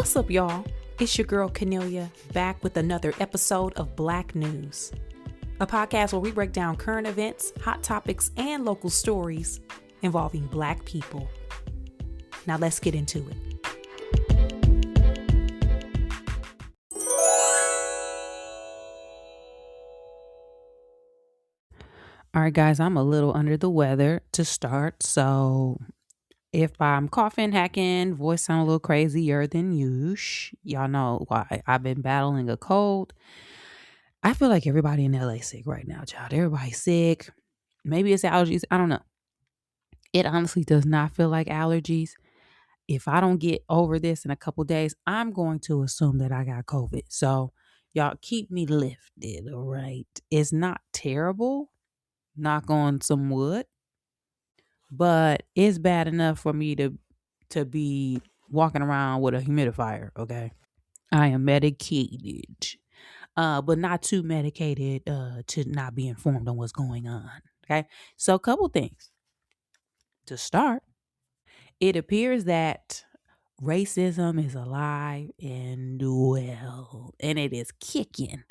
What's up, y'all? It's your girl Cornelia back with another episode of Black News, a podcast where we break down current events, hot topics, and local stories involving Black people. Now let's get into it. All right, guys, I'm a little under the weather to start, so if I'm coughing, hacking, voice sound a little crazier than usual, y'all know why. I've been battling a cold. I feel like everybody in LA sick right now, child. Everybody's sick. Maybe it's allergies. I don't know. It honestly does not feel like allergies. If I don't get over this in a couple days, I'm going to assume that I got COVID. So y'all keep me lifted, all right? It's not terrible, knock on some wood, but it's bad enough for me to be walking around with a humidifier, okay? I am medicated, but not too medicated to not be informed on what's going on, okay? So a couple things. To start, it appears that racism is alive and well, and it is kicking.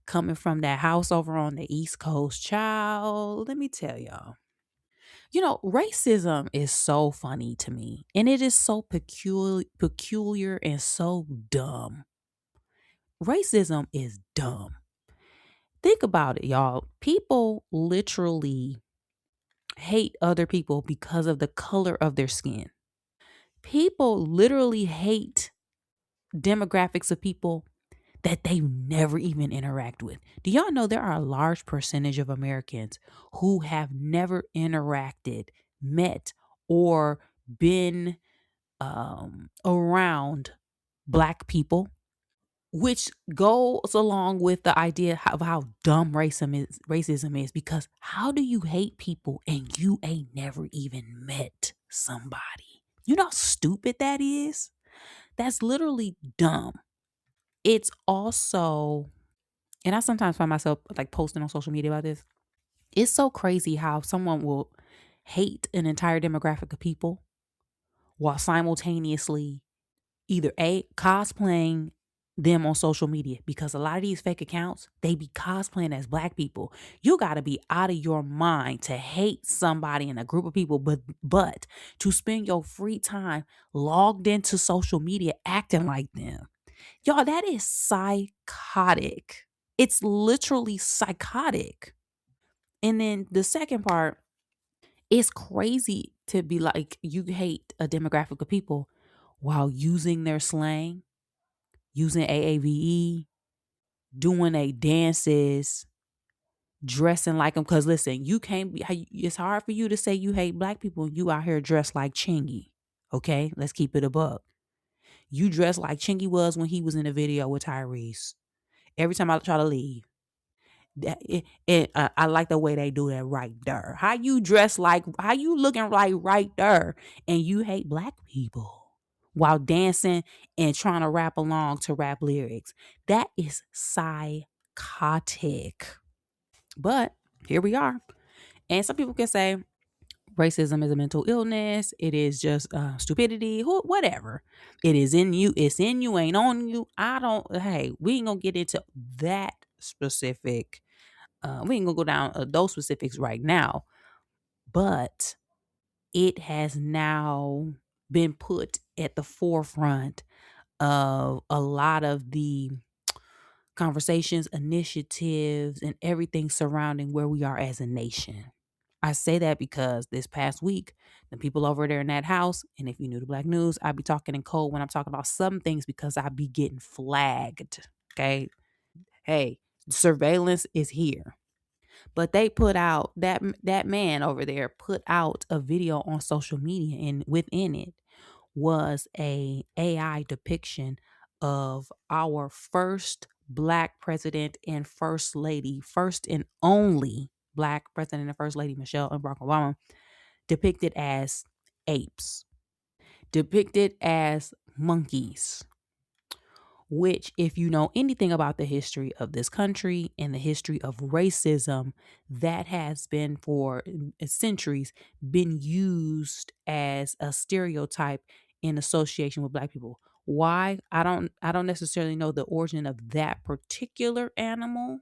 Coming from that house over on the East Coast, child, let me tell y'all. You know, racism is so funny to me, and it is so peculiar and so dumb. Racism is dumb. Think about it, y'all. People literally hate other people because of the color of their skin. People literally hate demographics of people that they never even interact with. Do y'all know there are a large percentage of Americans who have never interacted, met, or been around Black people? Which goes along with the idea of how dumb racism is, because how do you hate people and you ain't never even met somebody? You know how stupid that is? That's literally dumb. It's also, and I sometimes find myself like posting on social media about this. It's so crazy how someone will hate an entire demographic of people while simultaneously either cosplaying them on social media, because a lot of these fake accounts, they be cosplaying as Black people. You got to be out of your mind to hate somebody in a group of people, but to spend your free time logged into social media acting like them. Y'all, that is psychotic. It's literally psychotic. And then the second part, it's crazy to be like, you hate a demographic of people while using their slang, using AAVE, doing a dances, dressing like them. Because listen, you can't be, it's hard for you to say you hate Black people and you out here dressed like Chingy. Okay, let's keep it a buck. You dress like Chingy was when he was in the video with Tyrese. Every time I try to leave, I like the way they do that right there. How you dress like, how you looking like right there, and you hate Black people while dancing and trying to rap along to rap lyrics. That is psychotic. But here we are. And some people can say racism is a mental illness. It is just stupidity, whatever. It is in you. It's in you, ain't on you. Hey, we ain't gonna get into that specific. We ain't gonna go down those specifics right now. But it has now been put at the forefront of a lot of the conversations, initiatives, and everything surrounding where we are as a nation. I say that because this past week, the people over there in that house, and if you knew the Black News, I be talking in code when I'm talking about some things because I be getting flagged. Okay. Hey, surveillance is here. But they put out that man over there put out a video on social media, and within it was a AI depiction of our first Black president and first lady, first and only Black president and first lady, Michelle and Barack Obama, depicted as apes, depicted as monkeys, which, if you know anything about the history of this country and the history of racism, that has been for centuries been used as a stereotype in association with Black people. Why? I don't necessarily know the origin of that particular animal,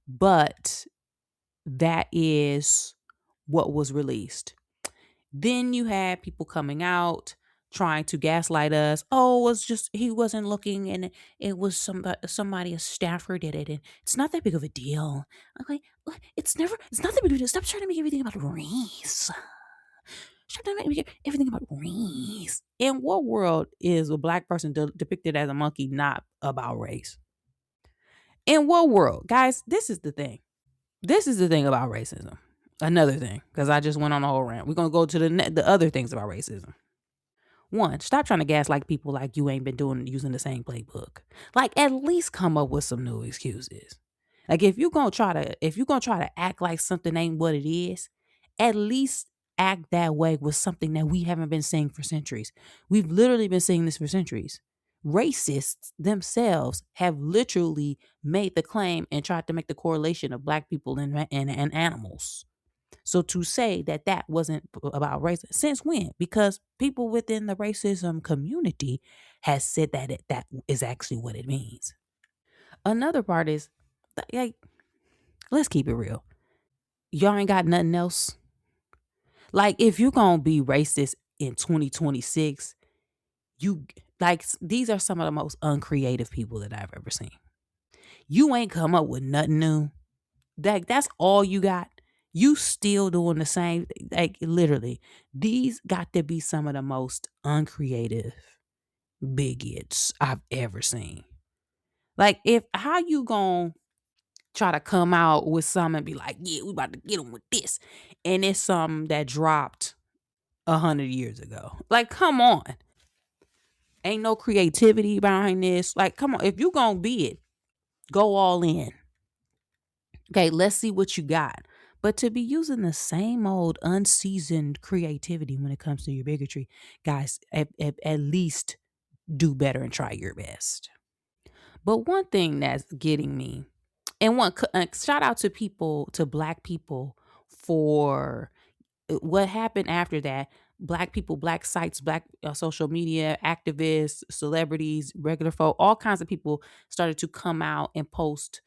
but that is what was released. Then you had people coming out trying to gaslight us. Oh, it was just he wasn't looking, and it was somebody a staffer did it, and it's not that big of a deal. Okay, it's not that big of a deal. Stop trying to make everything about race. Stop trying to make everything about race. In what world is a black person depicted as a monkey not about race? In what world, guys? This is the thing. This is the thing about racism. Another thing, because I just went on a whole rant. We're gonna go to the other things about racism. One, stop trying to gaslight people like you ain't been doing using the same playbook. Like at least come up with some new excuses. Like if you're gonna try to act like something ain't what it is, at least act that way with something that we haven't been saying for centuries. We've literally been saying this for centuries. Racists themselves have literally made the claim and tried to make the correlation of black people and animals. So to say that that wasn't about racism, since when? Because people within the racism community has said that that is actually what it means. Another part is, like, let's keep it real. Y'all ain't got nothing else. Like, if you're gonna be racist in 2026, you like these are some of the most uncreative people that I've ever seen. You ain't come up with nothing new. That's all you got. You still doing the same thing. Like literally, these got to be some of the most uncreative bigots I've ever seen. Like if how you gonna try to come out with something and be like, yeah, we about to get them with this, and it's something that dropped 100 years ago. Like, come on, ain't no creativity behind this. Like, come on, if you gonna be it, go all in. Okay, let's see what you got. But to be using the same old unseasoned creativity when it comes to your bigotry, guys, at least do better and try your best. But one thing that's getting me, and one shout out to people, to black people for what happened after that. Black people, black sites, black social media activists, celebrities, regular folk, all kinds of people started to come out and post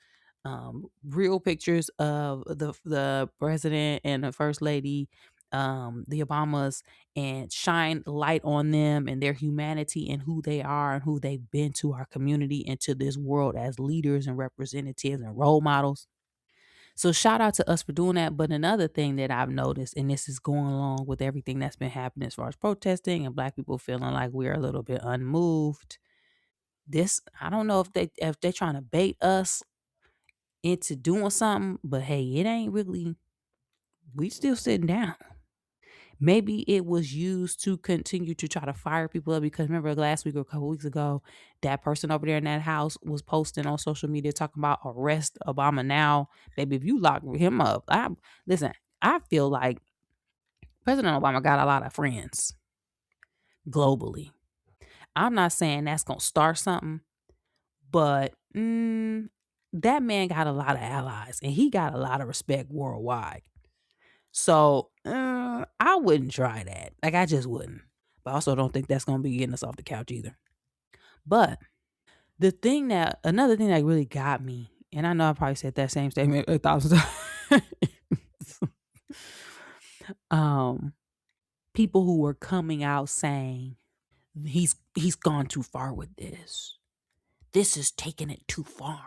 real pictures of the president and the first lady, the Obamas, and shine light on them and their humanity and who they are and who they've been to our community and to this world as leaders and representatives and role models. So shout out to us for doing that. But another thing that I've noticed, and this is going along with everything that's been happening as far as protesting and black people feeling like we're a little bit unmoved. This I don't know if they're trying to bait us into doing something, but hey, it ain't really, we still sitting down. Maybe it was used to continue to try to fire people up because remember last week or a couple weeks ago, that person over there in that house was posting on social media talking about arrest Obama now. Baby, if you lock him up, listen, I feel like President Obama got a lot of friends globally. I'm not saying that's gonna start something, but that man got a lot of allies and he got a lot of respect worldwide. So I wouldn't try that. Like I just wouldn't. But I also don't think that's gonna be getting us off the couch either. But another thing that really got me, and I know I probably said that same statement 1,000 times. um, People who were coming out saying he's gone too far with this. This is taking it too far.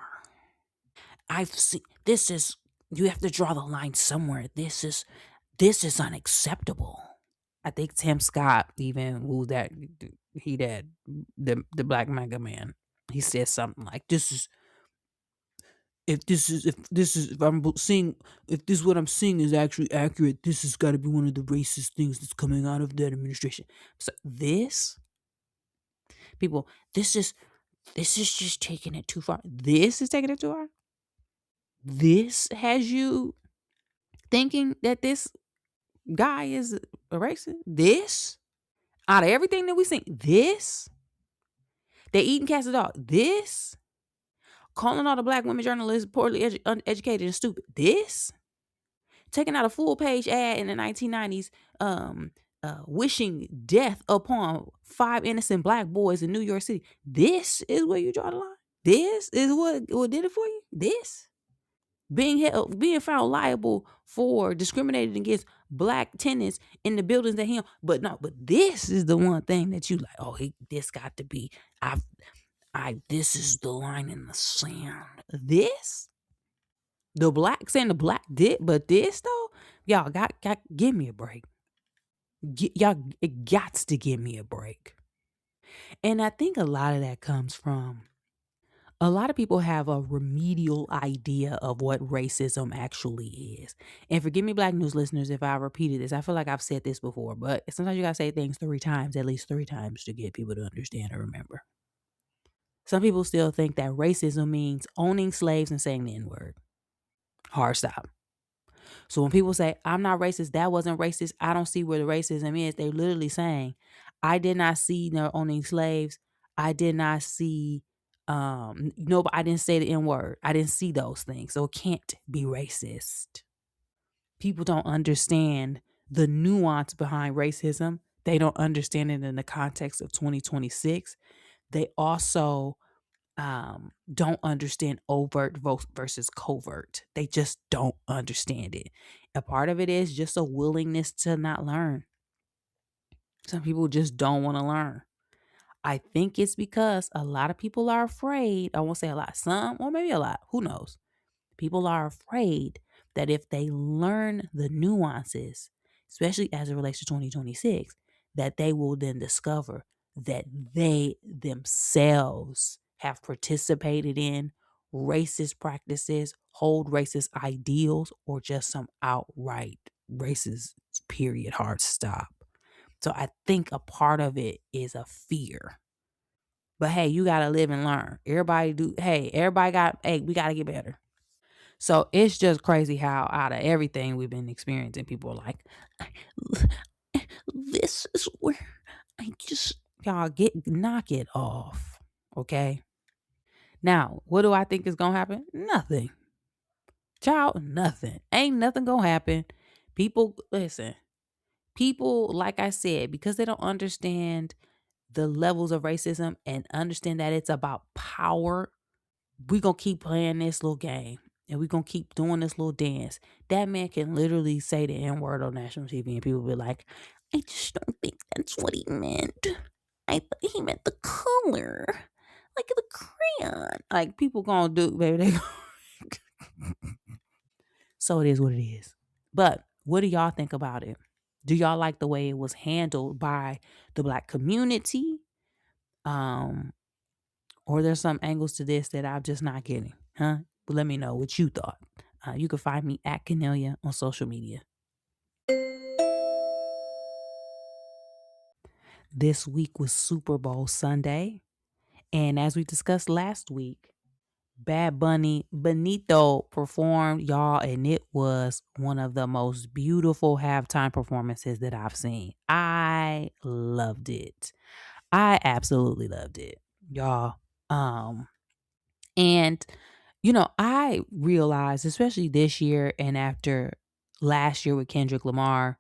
I've seen this is you have to draw the line somewhere. This is unacceptable. I think Tim Scott even who that he that the black mega man. He said something like this is if I'm seeing if this what I'm seeing is actually accurate, this has got to be one of the racist things that's coming out of that administration. So this people, this is just taking it too far. This is taking it too far. This has you thinking that this guy is a racist. This out of everything that we seen, this they eating cats of dog. This calling all the black women journalists poorly uneducated and stupid. This taking out a full page ad in the 1990s, wishing death upon 5 innocent black boys in New York City. This is where you draw the line. This is what did it for you. This being found liable for discriminating against black tenants in the buildings that he owned. But no, but this is the one thing that you like. Oh, this got to be. This is the line in the sand. This the black saying the black did, but this though, y'all got give me a break. Y'all it gots to give me a break. And I think a lot of that comes from a lot of people have a remedial idea of what racism actually is. And forgive me, Black News listeners, if I repeated this. I feel like I've said this before, but sometimes you gotta say things 3 times, at least 3 times, to get people to understand or remember. Some people still think that racism means owning slaves and saying the N-word. Hard stop. So when people say, I'm not racist, that wasn't racist, I don't see where the racism is, they're literally saying, I did not see no owning slaves. I did not see, no, I didn't say the N word. I didn't see those things. So it can't be racist. People don't understand the nuance behind racism. They don't understand it in the context of 2026. They also don't understand overt versus covert. They just don't understand it. A part of it is just a willingness to not learn. Some people just don't want to learn. I think it's because a lot of people are afraid. I won't say a lot, some, or maybe a lot. Who knows? People are afraid that if they learn the nuances, especially as it relates to 2026, that they will then discover that they themselves have participated in racist practices, hold racist ideals, or just some outright racist, period, hard stop. So I think a part of it is a fear. But hey, you got to live and learn. Hey, we got to get better. So it's just crazy how out of everything we've been experiencing, people are like, this is where I just, y'all knock it off. Okay. Now, what do I think is going to happen? Nothing. Child, nothing. Ain't nothing going to happen. Listen, people, like I said, because they don't understand the levels of racism and understand that it's about power, we gonna keep playing this little game and we gonna keep doing this little dance. That man can literally say the N-word on national TV and people be like, I just don't think that's what he meant. I thought he meant the color. Like the crayon. Like people gonna do, baby. So it is what it is. But what do y'all think about it? Do y'all like the way it was handled by the Black community? Or there's some angles to this that I'm just not getting, huh? But let me know what you thought. You can find me at Canelia on social media. This week was Super Bowl Sunday. And as we discussed last week, Bad Bunny Benito performed, y'all, and it was one of the most beautiful halftime performances that I've seen. I loved it. I absolutely loved it, y'all. And I realized, especially this year and after last year with Kendrick Lamar,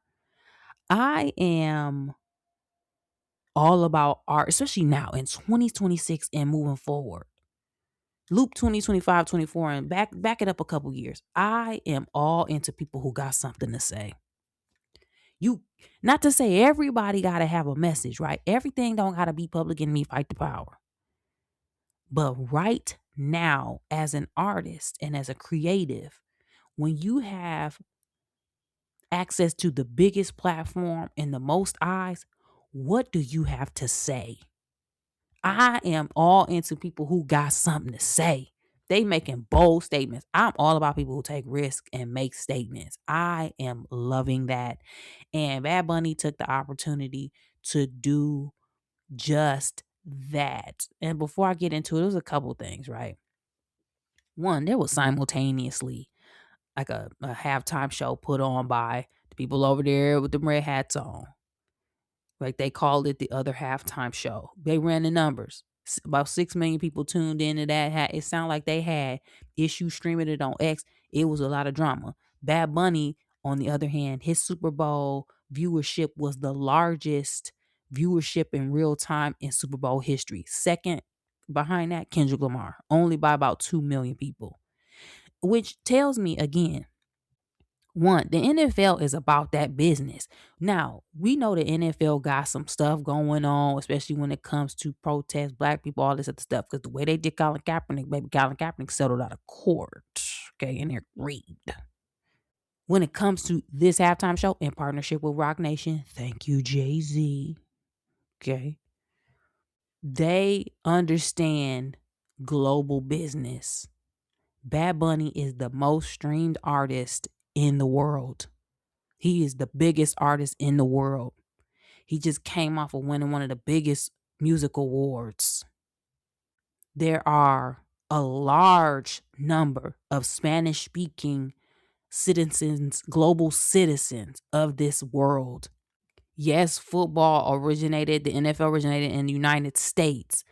I am all about art, especially now in 2026 and moving forward. Loop 2025, 24, and back it up a couple years. I am all into people who got something to say. Not to say everybody got to have a message, right? Everything don't got to be Public Enemy Fight the Power. But right now, as an artist and as a creative, when you have access to the biggest platform and the most eyes, what do you have to say? I am all into people who got something to say. They making bold statements. I'm all about people who take risks and make statements. I am loving that. And Bad Bunny took the opportunity to do just that. And before I get into it, there's a couple things, right? One, there was simultaneously like a halftime show put on by the people over there with the red hats on. Like they called it the other halftime show. They ran the numbers. About 6 million people tuned into that. It sounded like they had issues streaming it on X. It was a lot of drama. Bad Bunny, on the other hand, his Super Bowl viewership was the largest viewership in real time in Super Bowl history. Second behind that, Kendrick Lamar, only by about 2 million people, which tells me again, one, the NFL is about that business. Now, we know the NFL got some stuff going on, especially when it comes to protest, black people, all this other stuff. Because the way they did Colin Kaepernick, baby, Colin Kaepernick settled out of court. Okay, and they're great. When it comes to this halftime show in partnership with Rock Nation, thank you, Jay-Z. Okay. They understand global business. Bad Bunny is the most streamed artist in the world. He is the biggest artist in the world. He just came off of winning one of the biggest music awards. There are a large number of Spanish speaking citizens, global citizens of this world. Yes, the NFL originated in the United States,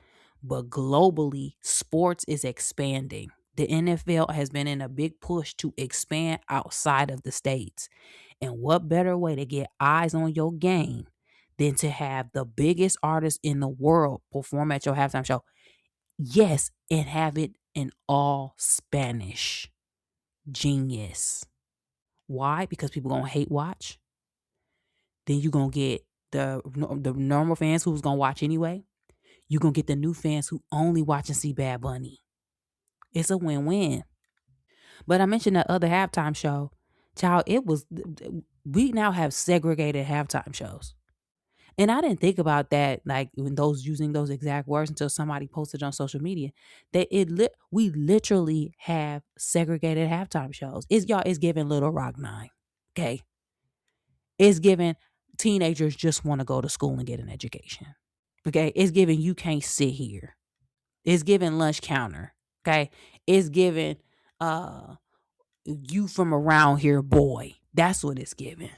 but globally, sports is expanding. The NFL has been in a big push to expand outside of the States. And what better way to get eyes on your game than to have the biggest artist in the world perform at your halftime show? Yes, and have it in all Spanish. Genius. Why? Because people gonna hate watch. Then you gonna get the normal fans who's gonna watch anyway. You gonna get the new fans who only watch and see Bad Bunny. It's a win-win. But I mentioned that other halftime show. Child, we now have segregated halftime shows. And I didn't think about that, like when those using those exact words until somebody posted on social media. We literally have segregated halftime shows. It's giving Little Rock 9. Okay. It's giving teenagers just want to go to school and get an education. Okay. It's giving you can't sit here. It's giving lunch counter. Okay. It's giving you from around here, boy. That's what it's giving.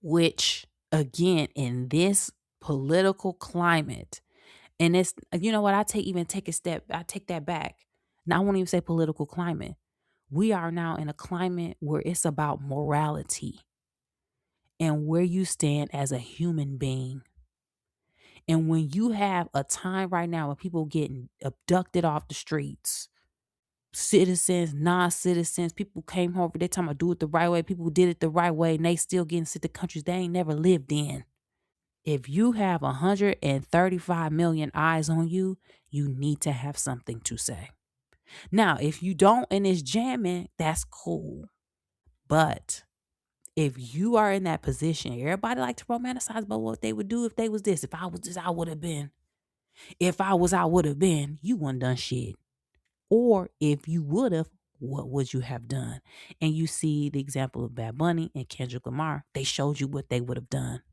Which again, in this political climate, and it's, you know what, I take that back. Now I won't even say political climate. We are now in a climate where it's about morality and where you stand as a human being. And when you have a time right now where people getting abducted off the streets, citizens, non-citizens, people came home for their time to do it the right way. People did it the right way, and they still getting sent to countries they ain't never lived in. If you have 135 million eyes on you, you need to have something to say. Now, if you don't and it's jamming, that's cool. But if you are in that position, everybody like to romanticize about what they would do if they was this. If I was this, I would have been. If I was, I would have been. You wouldn't done shit. Or if you would have, what would you have done? And you see the example of Bad Bunny and Kendrick Lamar. They showed you what they would have done.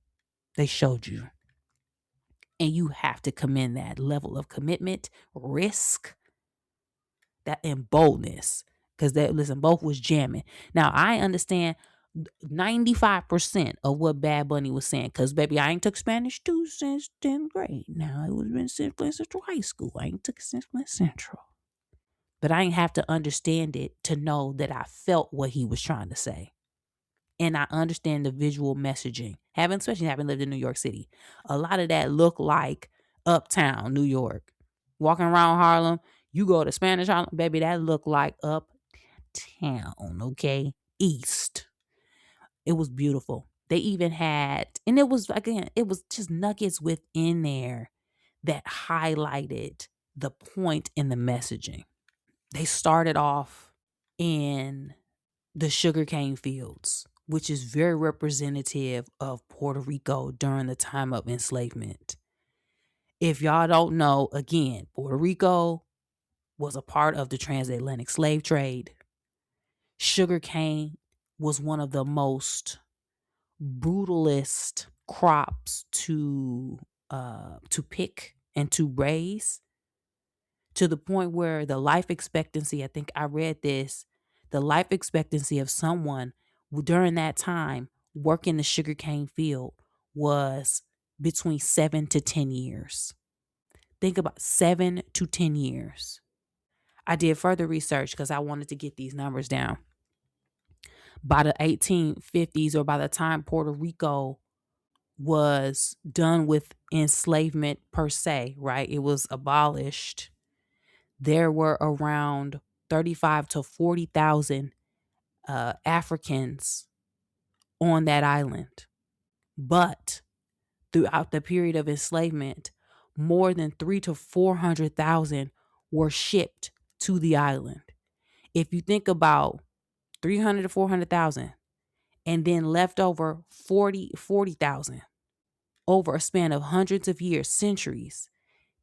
They showed you. And you have to commend that level of commitment, risk, that and boldness. Because listen, both was jamming. Now I understand 95% of what Bad Bunny was saying. Because baby, I ain't took Spanish 2 since 10th grade. Now it was been since Flint Central High School. I ain't took it since Flint Central. But I ain't have to understand it to know that I felt what he was trying to say. And I understand the visual messaging. Especially having lived in New York City. A lot of that looked like uptown New York. Walking around Harlem, you go to Spanish Harlem, baby, that looked like uptown, okay? East. It was beautiful. They even had, and it was just nuggets within there that highlighted the point in the messaging. They started off in the sugarcane fields, which is very representative of Puerto Rico during the time of enslavement. If y'all don't know, again, Puerto Rico was a part of the transatlantic slave trade. Sugarcane was one of the most brutalist crops to pick and to raise, to the point where the life expectancy, I think I read this, the life expectancy of someone during that time working the sugarcane field was between 7 to 10 years. Think about 7 to 10 years. I did further research because I wanted to get these numbers down. By the 1850s, or by the time Puerto Rico was done with enslavement per se, right? It was abolished. There were around 35 to 40,000 Africans on that island. But throughout the period of enslavement, more than 3 to 400,000 were shipped to the island. If you think about 300 to 400,000 and then left over 40,000 over a span of hundreds of years, centuries,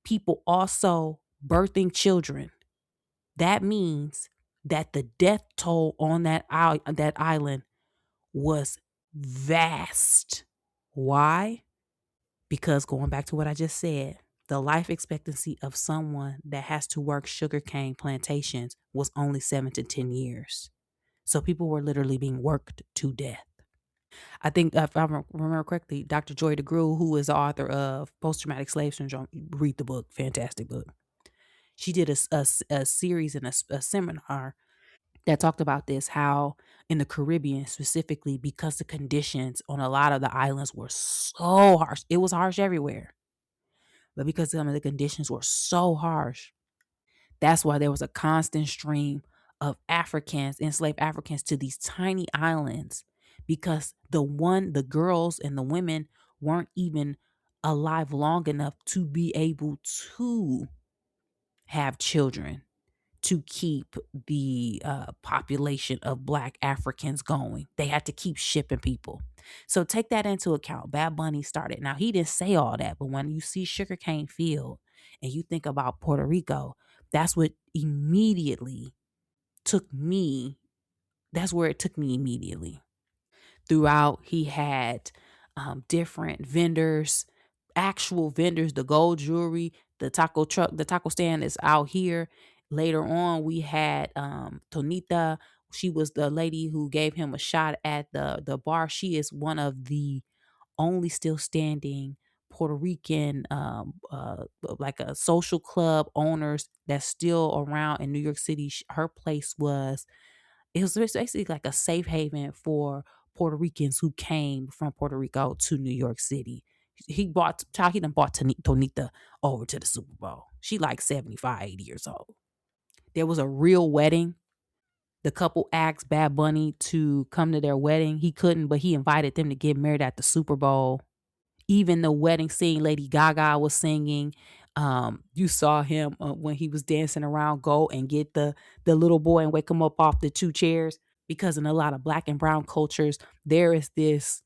people also birthing children. That means that the death toll on that island was vast. Why? Because going back to what I just said, the life expectancy of someone that has to work sugarcane plantations was only 7 to 10 years. So people were literally being worked to death. I think, if I remember correctly, Dr. Joy DeGruy, who is the author of Post Traumatic Slave Syndrome, read the book, fantastic book. She did a series and a seminar that talked about this, how in the Caribbean specifically, because the conditions on a lot of the islands were so harsh, it was harsh everywhere, but because some of the conditions were so harsh, that's why there was a constant stream of Africans, enslaved Africans, to these tiny islands, because the girls and the women weren't even alive long enough to be able to have children, to keep the population of Black Africans going. They had to keep shipping people. So take that into account. Bad Bunny started. Now, he didn't say all that, but when you see sugarcane field and you think about Puerto Rico, that's what immediately took me. That's where it took me immediately. Throughout, he had different vendors, actual vendors, the gold jewelry, the taco truck, the taco stand is out here. Later on, we had Tonita. She was the lady who gave him a shot at the bar. She is one of the only still standing Puerto Rican, like a social club owners that's still around in New York City. Her place was, it was basically like a safe haven for Puerto Ricans who came from Puerto Rico to New York City. He done bought Tonita over to the Super Bowl. She like 75, 80 years old. There was a real wedding. The couple asked Bad Bunny to come to their wedding. He couldn't, but he invited them to get married at the Super Bowl. Even the wedding scene, Lady Gaga was singing. You saw him when he was dancing around, go and get the little boy and wake him up off the 2 chairs. Because in a lot of Black and brown cultures, there is this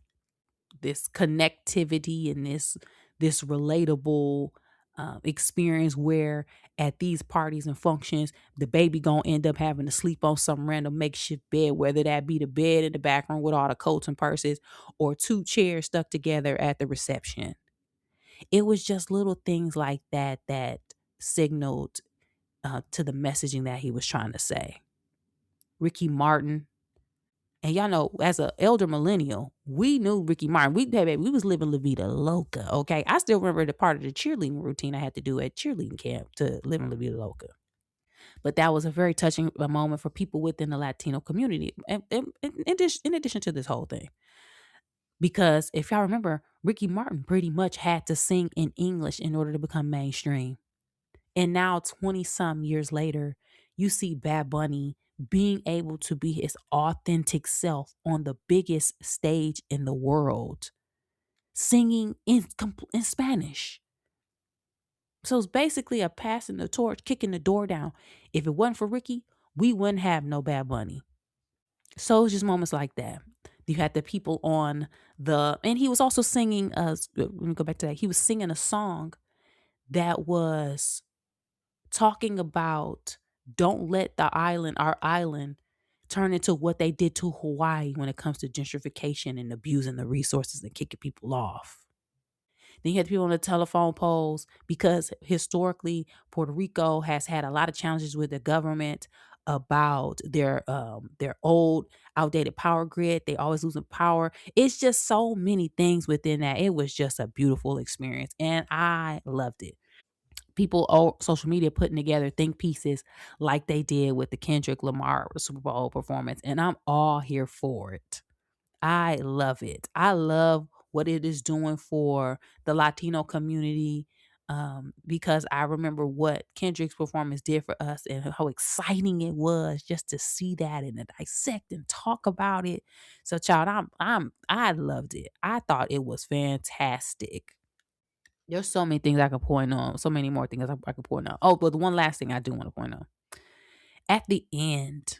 connectivity and this relatable experience where at these parties and functions, the baby gonna end up having to sleep on some random makeshift bed, whether that be the bed in the back room with all the coats and purses, or 2 chairs stuck together at the reception. It was just little things like that that signaled to the messaging that he was trying to say. Ricky Martin. And y'all know, as an elder millennial, we knew Ricky Martin. We was living La Vida Loca, okay? I still remember the part of the cheerleading routine I had to do at cheerleading camp to live in La Vida Loca. But that was a very touching moment for people within the Latino community, in addition to this whole thing. Because if y'all remember, Ricky Martin pretty much had to sing in English in order to become mainstream. And now, 20 some years later, you see Bad Bunny being able to be his authentic self on the biggest stage in the world, singing in Spanish. So it's basically a passing the torch, kicking the door down. If it wasn't for Ricky, we wouldn't have no Bad Bunny. So it's just moments like that. You had the people on and he was also singing, let me go back to that. He was singing a song that was talking about, don't let our island, turn into what they did to Hawaii when it comes to gentrification and abusing the resources and kicking people off. Then you had people on the telephone poles, because historically Puerto Rico has had a lot of challenges with the government about their old outdated power grid. They always losing power. It's just so many things within that. It was just a beautiful experience and I loved it. People on social media putting together think pieces like they did with the Kendrick Lamar Super Bowl performance, and I'm all here for it. I love it. I love what it is doing for the Latino community, because I remember what Kendrick's performance did for us and how exciting it was just to see that and to dissect and talk about it. So, child, I loved it. I thought it was fantastic. There's so many things I could point on, so many more things I could point on. Oh, but the one last thing I do want to point on. At the end,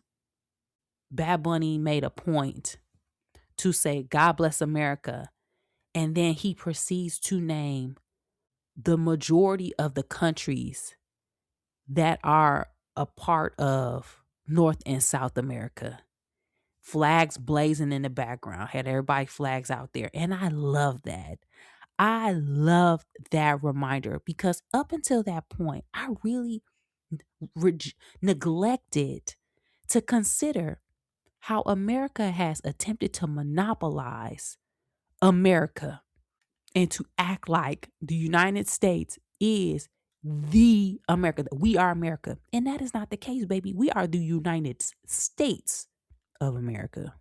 Bad Bunny made a point to say, God bless America. And then he proceeds to name the majority of the countries that are a part of North and South America. Flags blazing in the background, had everybody flags out there. And I love that. I love that reminder because up until that point, I really neglected to consider how America has attempted to monopolize America and to act like the United States is the America. We are America. And that is not the case, baby. We are the United States of America.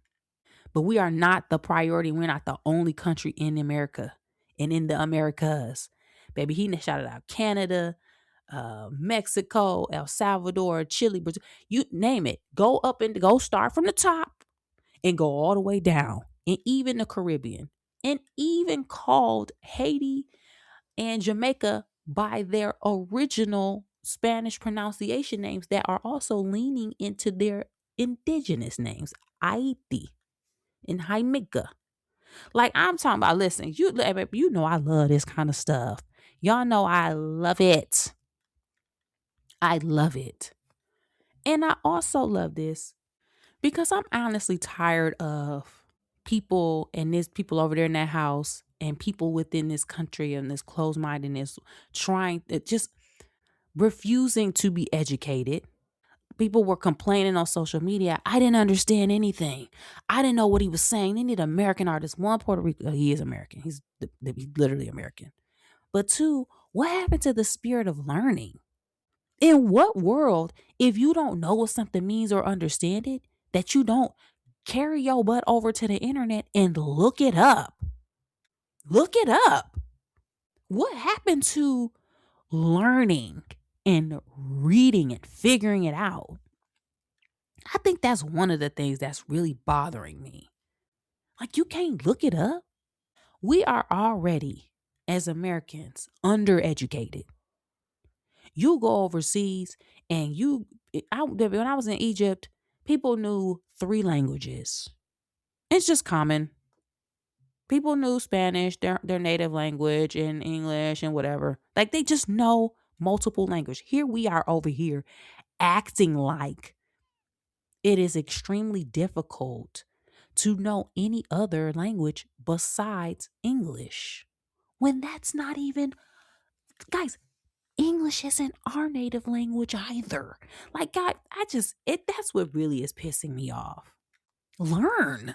But we are not the priority. We're not the only country in America and in the Americas. Baby, he shouted out Canada, Mexico, El Salvador, Chile, Brazil. You name it. Go up and go start from the top and go all the way down. And even the Caribbean. And even called Haiti and Jamaica by their original Spanish pronunciation names that are also leaning into their indigenous names. Haiti and Jamaica. Like I'm talking about, listen, you know I love this kind of stuff. Y'all know I love it. I love it. And I also love this because I'm honestly tired of people and there's people over there in that house and people within this country and this closed mindedness trying to just refusing to be educated. People were complaining on social media. I didn't understand anything. I didn't know what he was saying. They need American artists. One, Puerto Rico. He is American. He's literally American. But two, what happened to the spirit of learning? In what world, if you don't know what something means or understand it, that you don't carry your butt over to the internet and look it up? Look it up. What happened to learning and reading and figuring it out? I think that's one of the things that's really bothering me. Like, you can't look it up. We are already, as Americans, undereducated. You go overseas and when I was in Egypt, people knew 3 languages. It's just common. People knew Spanish, their native language, and English and whatever. Like, they just know multiple language. Here we are over here acting like it is extremely difficult to know any other language besides English. When that's not even, guys, English isn't our native language either. Like, God, that's what really is pissing me off. Learn.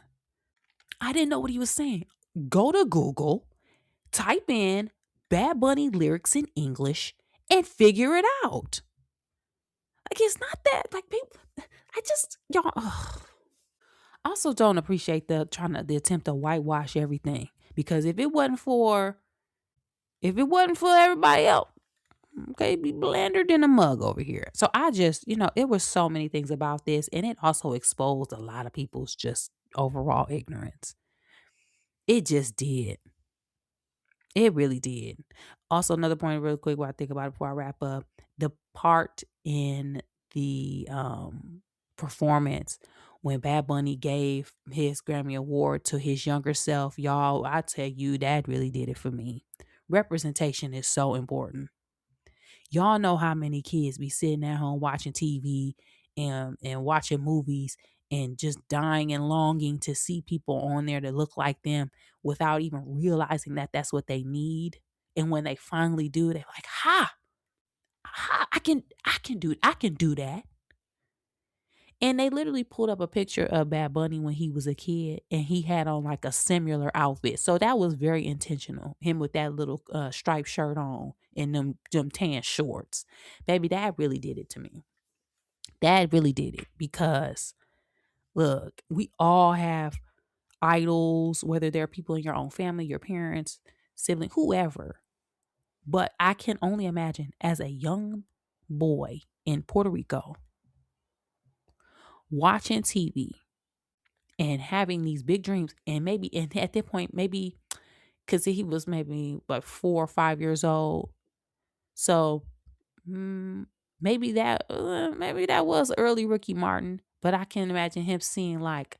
I didn't know what he was saying. Go to Google, type in Bad Bunny lyrics in English, and figure it out. Like, it's not that, like, people, y'all, ugh. I also don't appreciate the attempt to whitewash everything. Because if it wasn't for everybody else, okay, be blander than a mug over here. So it was so many things about this, and it also exposed a lot of people's just overall ignorance. It just did. It really did. Also, another point, real quick, while I think about it before I wrap up, the part in the performance when Bad Bunny gave his Grammy Award to his younger self, y'all, I tell you, that really did it for me. Representation is so important. Y'all know how many kids be sitting at home watching TV and watching movies and just dying and longing to see people on there that look like them without even realizing that that's what they need. And when they finally do, they're like, ha, I can do that. And they literally pulled up a picture of Bad Bunny when he was a kid and he had on like a similar outfit. So that was very intentional. Him with that little striped shirt on and them tan shorts. Baby, that really did it to me. That really did it because look, we all have idols, whether they're people in your own family, your parents, sibling, whoever. But I can only imagine as a young boy in Puerto Rico watching TV and having these big dreams, and maybe and at that point, maybe because he was maybe like 4 or 5 years old, so mm, maybe that was early Ricky Martin. But I can imagine him seeing like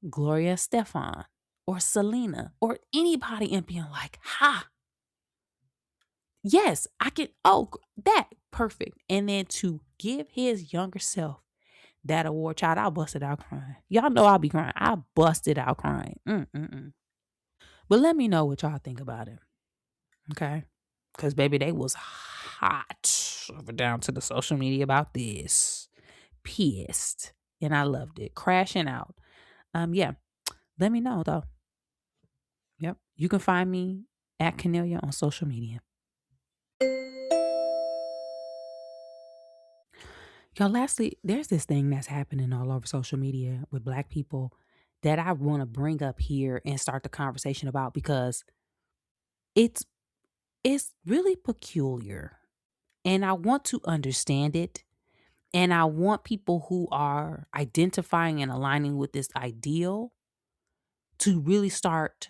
Gloria Stefan or Selena or anybody and being like, "Ha, yes, I can." Oh, that perfect. And then to give his younger self that award, child, I busted out crying. Y'all know I'll be crying. I busted out crying. Mm-mm-mm. But let me know what y'all think about it. Okay. Because, baby, they was hot over down to the social media about this. Pissed. And I loved it. Crashing out. Yeah. Let me know, though. Yep. You can find me at Cornelia on social media. Y'all, lastly, there's this thing that's happening all over social media with Black people that I want to bring up here and start the conversation about because it's it's really peculiar and I want to understand it. And I want people who are identifying and aligning with this ideal to really start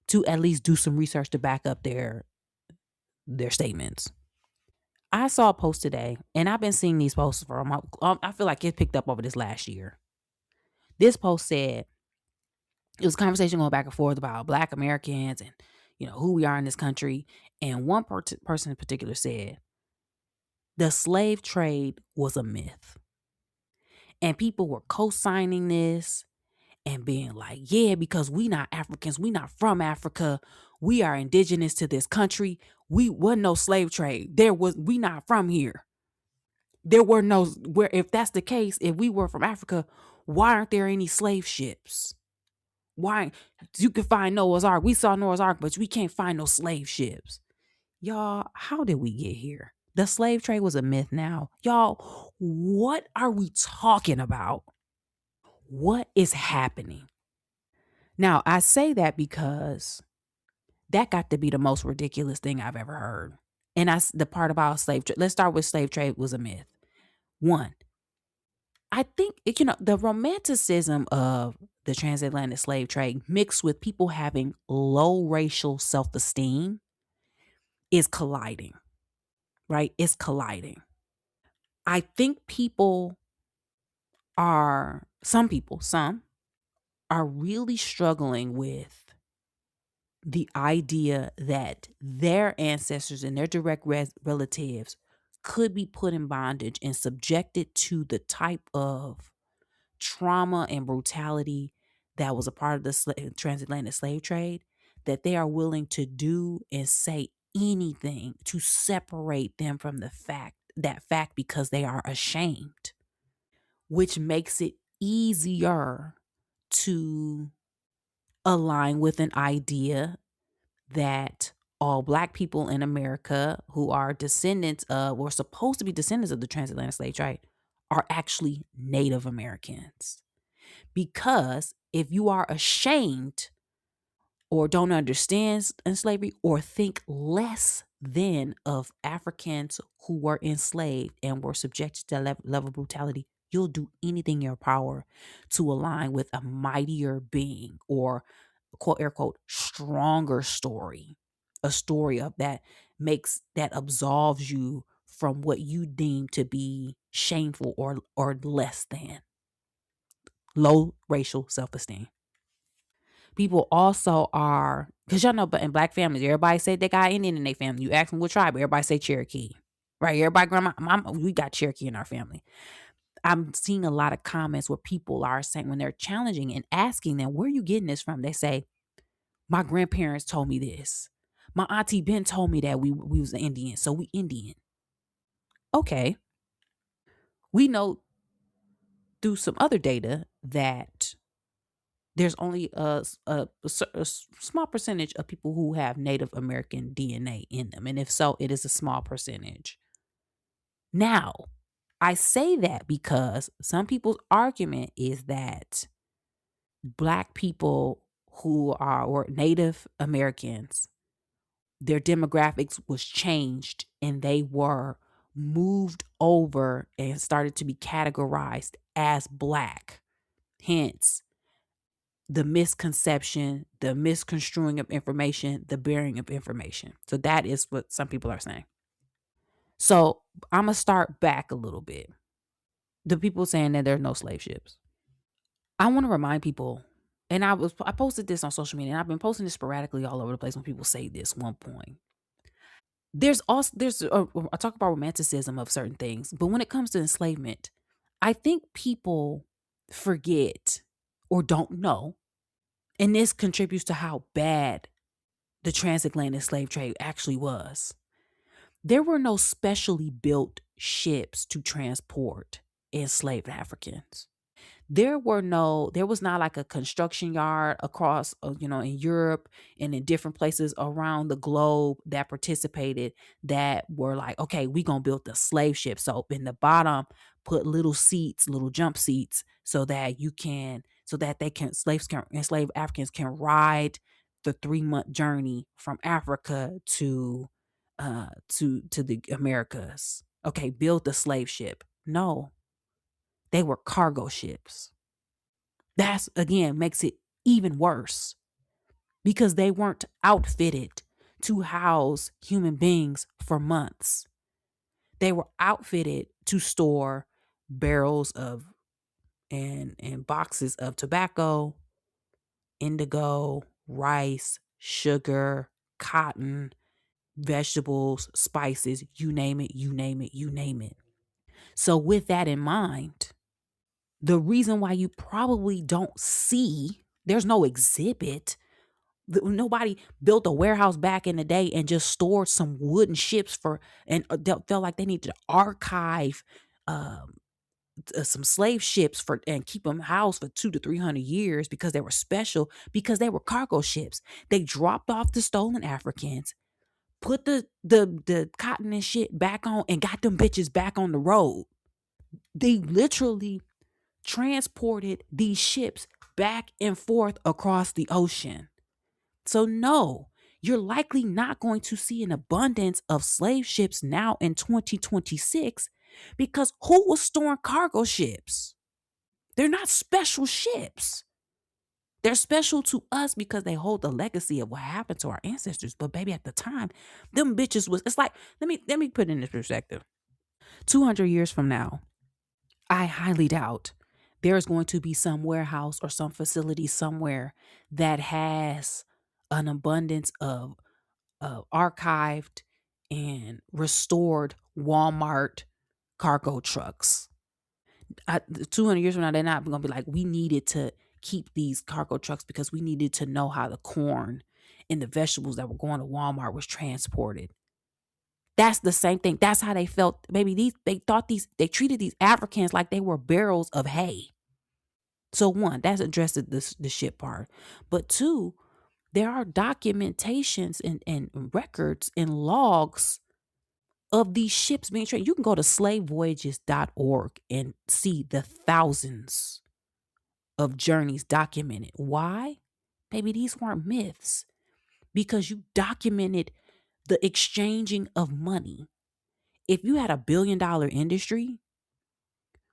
to at least do some research to back up their statements. I saw a post today, and I've been seeing these posts for I feel like it picked up over this last year. This post said it was a conversation going back and forth about Black Americans and who we are in this country. And one person in particular said the slave trade was a myth, and people were co-signing this and being like, yeah, because we not Africans, we not from Africa, we are indigenous to this country. We wasn't no slave trade. We not from here. There were no where if that's the case, if we were from Africa, why aren't there any slave ships? Why you can find Noah's Ark? We saw Noah's Ark, but we can't find no slave ships. Y'all, how did we get here? The slave trade was a myth now. Y'all, what are we talking about? What is happening? Now, I say that because that got to be the most ridiculous thing I've ever heard. And that's the part about slave trade. Let's start with slave trade was a myth. One, I think, the romanticism of the transatlantic slave trade mixed with people having low racial self esteem is colliding, right? It's colliding. I think some are really struggling with the idea that their ancestors and their direct relatives could be put in bondage and subjected to the type of trauma and brutality that was a part of the transatlantic slave trade, that they are willing to do and say anything to separate them from that fact because they are ashamed, which makes it easier to align with an idea that all Black people in America who are descendants of or supposed to be descendants of the transatlantic slave trade are actually Native Americans. Because if you are ashamed or don't understand slavery or think less than of Africans who were enslaved and were subjected to that level of brutality, you'll do anything in your power to align with a mightier being or quote air quote stronger story, a story of that absolves you from what you deem to be shameful or less than low racial self-esteem. People also are, because y'all know, but in Black families, everybody say they got Indian in their family. You ask them what tribe, everybody say Cherokee, right? Everybody, grandma, mom, we got Cherokee in our family. I'm seeing a lot of comments where people are saying when they're challenging and asking them, where are you getting this from? They say, my grandparents told me this. My auntie Ben told me that we was Indian, so we Indian. Okay, we know through some other data that there's only a small percentage of people who have Native American DNA in them. And if so, it is a small percentage. Now, I say that because some people's argument is that Black people who are or Native Americans, their demographics was changed and they were moved over and started to be categorized as Black. Hence, the misconception, the misconstruing of information, the bearing of information. So that is what some people are saying. So I'm going to start back a little bit. The people saying that there are no slave ships. I want to remind people, and I posted this on social media, and I've been posting this sporadically all over the place when people say this one point. I talk about romanticism of certain things, but when it comes to enslavement, I think people forget or don't know, and this contributes to how bad the transatlantic slave trade actually was. There were no specially built ships to transport enslaved Africans. There was not like a construction yard across, in Europe and in different places around the globe that participated that were like, okay, we gonna build the slave ship. So in the bottom, put little seats, little jump seats, so that enslaved Africans can ride the 3-month journey from Africa to the Americas. Okay, build the slave ship. No, they were cargo ships. That's again makes it even worse because they weren't outfitted to house human beings for months. They were outfitted to store barrels of and boxes of tobacco, indigo, rice, sugar, cotton, vegetables, spices, you name it, you name it, you name it. So with that in mind, the reason why you probably don't see, there's no exhibit. Nobody built a warehouse back in the day and just stored some wooden ships and felt like they needed to archive um, some slave ships and keep them housed for 200 to 300 years because they were special, because they were cargo ships. They dropped off the stolen Africans, put the cotton and shit back on, and got them bitches back on the road. They literally transported these ships back and forth across the ocean. So, no, you're likely not going to see an abundance of slave ships now in 2026 because who was storing cargo ships? They're not special ships. They're special to us because they hold the legacy of what happened to our ancestors. But baby, at the time, them bitches it's like, let me put it in this perspective. 200 years from now, I highly doubt there's going to be some warehouse or some facility somewhere that has an abundance of archived and restored Walmart cargo trucks. 200 years from now, they're not going to be like, we needed to keep these cargo trucks because we needed to know how the corn and the vegetables that were going to Walmart was transported. That's the same thing. That's how they felt. Maybe they treated these Africans like they were barrels of hay. So one, that's addressed the shit part. But two, there are documentations and records and logs of these ships being traded. You can go to slavevoyages.org and see the thousands of journeys documented. Why? Maybe these weren't myths because you documented the exchanging of money. If you had $1 billion industry,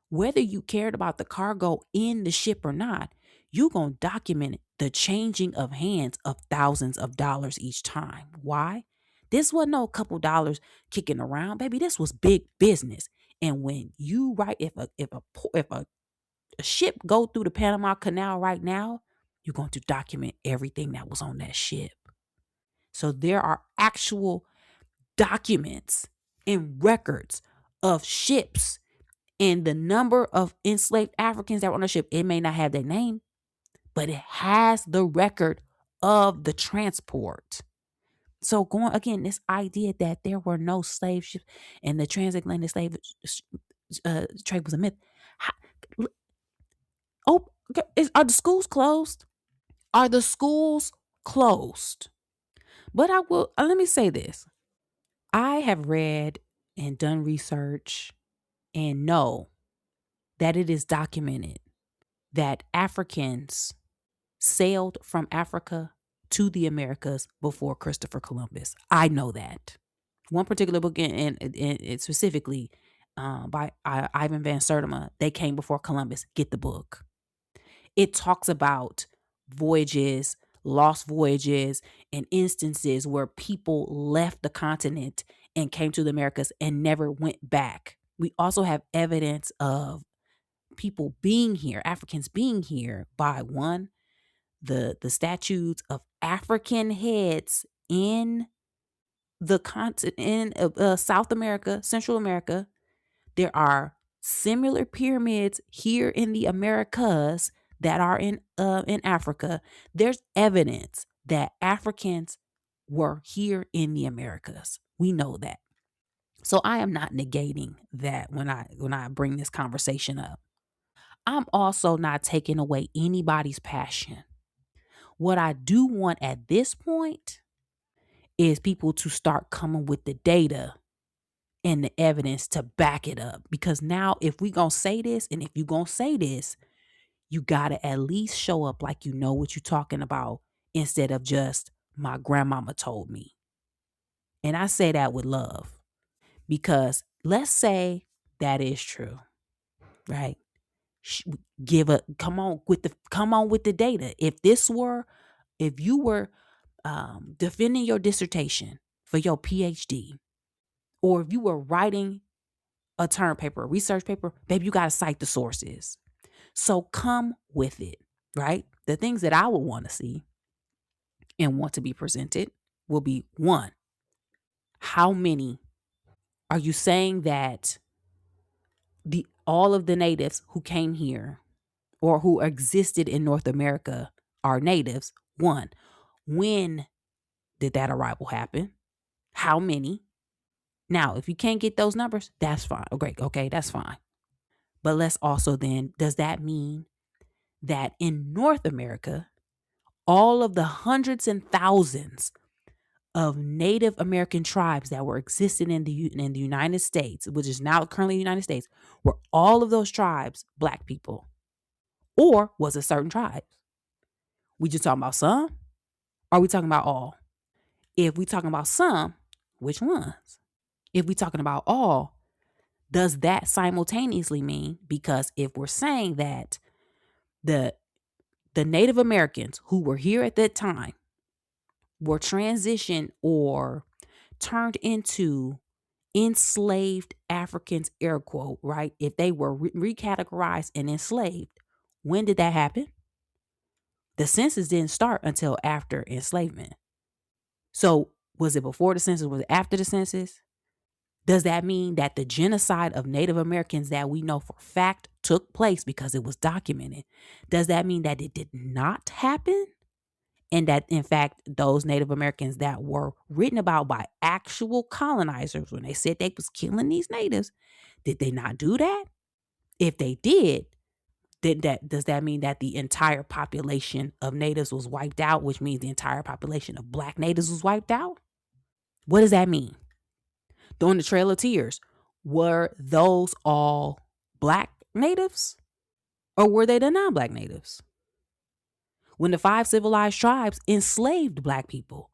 whether you cared about the cargo in the ship or not, you're going to document the changing of hands of thousands of dollars each time. Why? This wasn't no couple dollars kicking around, baby. This was big business. And when you write, if a ship go through the Panama Canal right now, you're going to document everything that was on that ship. So there are actual documents and records of ships and the number of enslaved Africans that were on the ship. It may not have their name, but it has the record of the transport. So going again, this idea that there were no slave ships and the transatlantic slave trade was a myth. Oh, are the schools closed? Are the schools closed? But I will, let me say this. I have read and done research and know that it is documented that Africans sailed from Africa to the Americas before Christopher Columbus. I know that. One particular book, and specifically by Ivan Van Sertima, they came before Columbus. Get the book. It talks about voyages, lost voyages, and instances where people left the continent and came to the Americas and never went back. We also have evidence of people being here, Africans being here by one, the statues of African heads in the continent in South America, Central America. There are similar pyramids here in the Americas that are in Africa. There's evidence that Africans were here in the Americas. We know that. So I am not negating that when I bring this conversation up. I'm also not taking away anybody's passion. What I do want at this point is people to start coming with the data and the evidence to back it up. Because now if we gonna say this, and if you gonna say this, you gotta at least show up like you know what you're talking about instead of just my grandmama told me. And I say that with love. Because let's say that is true, right? Give a come on with the data. If you were defending your dissertation for your PhD, or if you were writing a term paper, a research paper, baby, you got to cite the sources. So come with it, right? The things that I would want to see and want to be presented will be one, how many are you saying that the all of the natives who came here or who existed in North America are natives? One, when did that arrival happen? How many? Now, if you can't get those numbers, that's fine. Oh, great. Okay, that's fine. But let's also then, does that mean that in North America, all of the hundreds and thousands of Native American tribes that were existing in the United States, which is now currently the United States, were all of those tribes black people? Or was it certain tribes? We just talking about some? Or are we talking about all? If we talking about some, which ones? If we talking about all, does that simultaneously mean, because if we're saying that the the Native Americans who were here at that time were transitioned or turned into enslaved Africans, air quote, right? If they were recategorized and enslaved, when did that happen? The census didn't start until after enslavement. So was it before the census? Was it after the census? Does that mean that the genocide of Native Americans that we know for fact took place because it was documented? Does that mean that it did not happen? And that, in fact, those Native Americans that were written about by actual colonizers, when they said they was killing these natives, did they not do that? If they did, does that mean that the entire population of natives was wiped out, which means the entire population of black natives was wiped out? What does that mean? During the Trail of Tears, were those all black natives, or were they the non-black natives? When the five civilized tribes enslaved black people,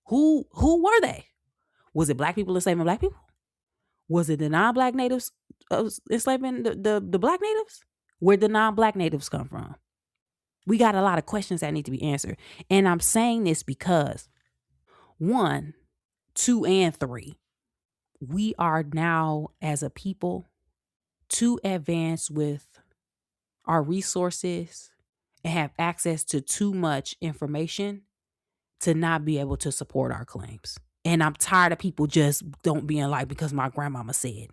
who were they? Was it black people enslaving black people? Was it the non-black natives enslaving the black natives? Where did the non-black natives come from? We got a lot of questions that need to be answered. And I'm saying this because one, two, and three, we are now as a people too advanced with our resources and have access to too much information to not be able to support our claims. And I'm tired of people just don't being like, because my grandmama said.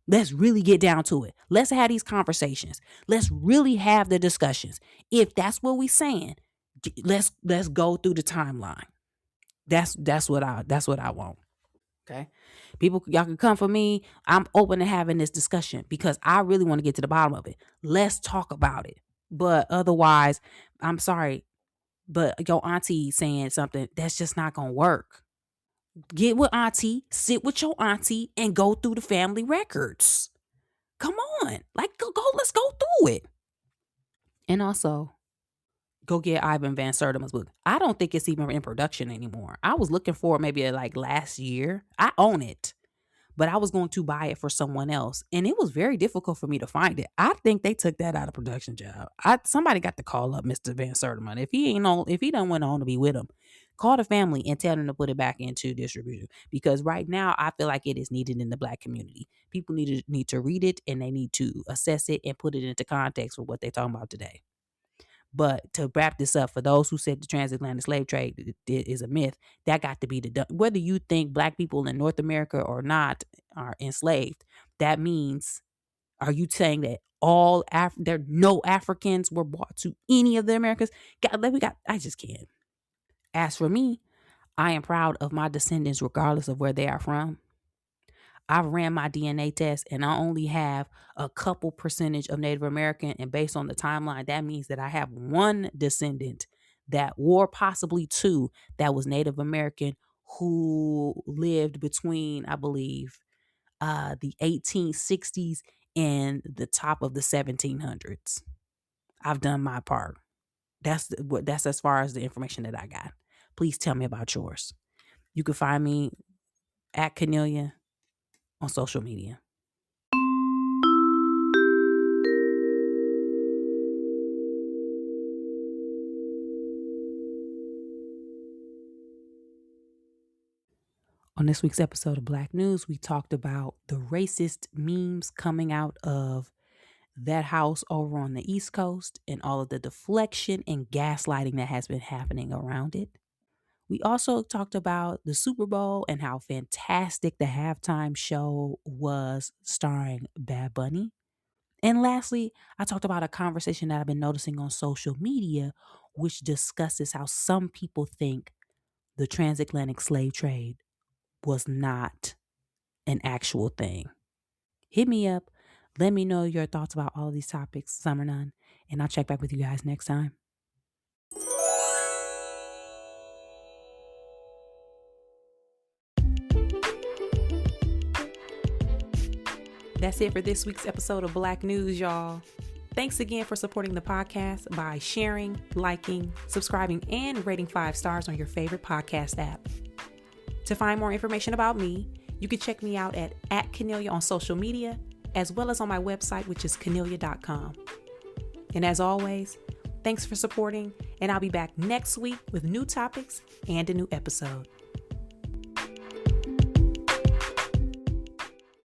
Let's really get down to it. Let's have these conversations. Let's really have the discussions. If that's what we saying, let's go through the timeline. That's what I want. Okay. People, y'all can come for me. I'm open to having this discussion because I really want to get to the bottom of it. Let's talk about it. But otherwise, I'm sorry, but your auntie saying something, that's just not going to work. Get with auntie, sit with your auntie, and go through the family records. Come on. Like, let's go through it. And also, go get Ivan Van Sertima's book. I don't think it's even in production anymore. I was looking for it maybe like last year. I own it, but I was going to buy it for someone else, and it was very difficult for me to find it. I think they took that out of production job. Somebody got to call up Mr. Van Sertima. If he done went on to be with him, call the family and tell them to put it back into distribution, because right now I feel like it is needed in the Black community. People need to read it, and they need to assess it and put it into context with what they're talking about today. But to wrap this up, for those who said the transatlantic slave trade is a myth, that got to be whether you think Black people in North America or not are enslaved. That means, are you saying that there no Africans were brought to any of the Americas? I just can't. As for me, I am proud of my descendants regardless of where they are from. I've ran my DNA test and I only have a couple percentage of Native American. And based on the timeline, that means that I have one descendant or possibly two, that was Native American, who lived between, I believe, the 1860s and the top of the 1700s. I've done my part. That's as far as the information that I got. Please tell me about yours. You can find me at Cornelia on social media. On this week's episode of Black News, we talked about the racist memes coming out of that house over on the East Coast and all of the deflection and gaslighting that has been happening around it. We also talked about the Super Bowl and how fantastic the halftime show was starring Bad Bunny. And lastly, I talked about a conversation that I've been noticing on social media, which discusses how some people think the transatlantic slave trade was not an actual thing. Hit me up. Let me know your thoughts about all of these topics, some or none, and I'll check back with you guys next time. That's it for this week's episode of Black News, y'all. Thanks again for supporting the podcast by sharing, liking, subscribing, and rating 5 stars on your favorite podcast app. To find more information about me, you can check me out at Cornelia on social media, as well as on my website, which is cornelia.com. And as always, thanks for supporting, and I'll be back next week with new topics and a new episode.